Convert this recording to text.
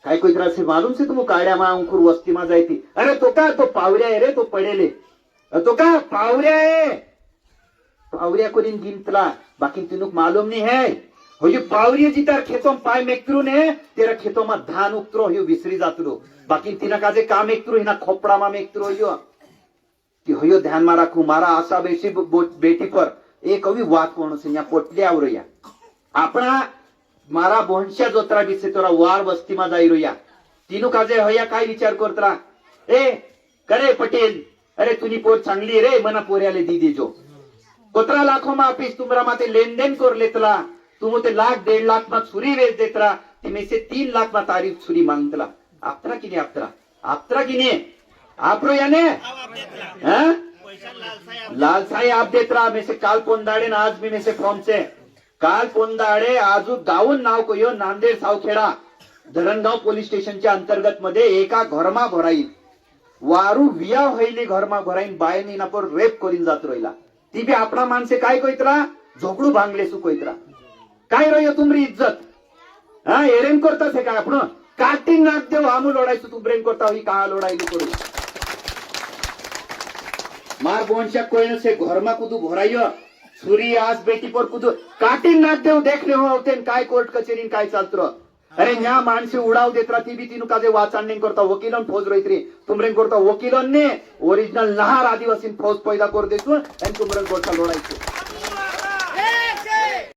काय कोई तरह से मालूम से तुम काड्या मा अंकुर वस्ती मा जायती अरे तो का तो पावऱ्या आहे रे तो पडेले तो का पावऱ्या आहे पावऱ्या कोणी गिनतला बाकी तिनुक मालूम नहीं है हो ये पावरी जी तार खेतों में पाय मेक्तरू ने तेरा खेतों में धान उतरो हो विसरी जातरो बाकी तिना काजे काम मेक्तरू हिना खोपड़ा में मेक्तरू हो कि हो ध्यान में रखू मारा आशा बेसी बेटी पर एक अभी वात कोण से यहाँ पोटले आवरो या अपना मारा बोहनशा जोत्रा दिसे तोरा वार वस्ती में जाई रोया तीनू काजे होया काय विचार करतरा ए करे पटेल अरे तुनी पोर चांगली रे मना पोऱ्याले दी देजो कोतरा लाखों में ऑफिस तुमरा माते लेन देन कर लेतला तुम ते लाख 1.5 लाख में छुरी वेच देतरा तिमे से 3 लाख में तारीफ छुरी मांगतला आपतरा किने आपतरा किने आपरो याने हाँ लाल साई आप देतरा में से काल पोंदाड़े ना आज भी में से फॉर्म से काल पोंदाड़े आजू गावून नाव को यो नांदेड सावखेडा धरणगाव पोलीस स्टेशनच्या अंतर्गत मध्ये एका घरमा भराईन वारू विया होईली घरमा भराईन बायनी ना पर रेप करीन जात रोईला ती बी आपला माणसे काय कोयतरा झोपडू भांगले सु कोयतरा काय रोयो तुमरी इज्जत हाँ एरेन करता से काय आपण काटी नाक देव आमू लोडायसु तू ब्रेन करता ही कहा लोडायलू करू मार बोनशा कोई से घरमा कुदू भराइयो छुरी आज बेटी पर कुदू काटी नाक देव देख ले होते काय कोर्ट कचेरी काय चालत अरे न्या माणसे उडाव देतरा ती बी तीनु काजे वाचांडे करता वकीलन फौज रहित्री तुमरेन करता वकीलन ने ओरिजिनल नहार आदिवासी फौज पैदा कर देसु आणि तुमरेन कोर्टा लोडायसु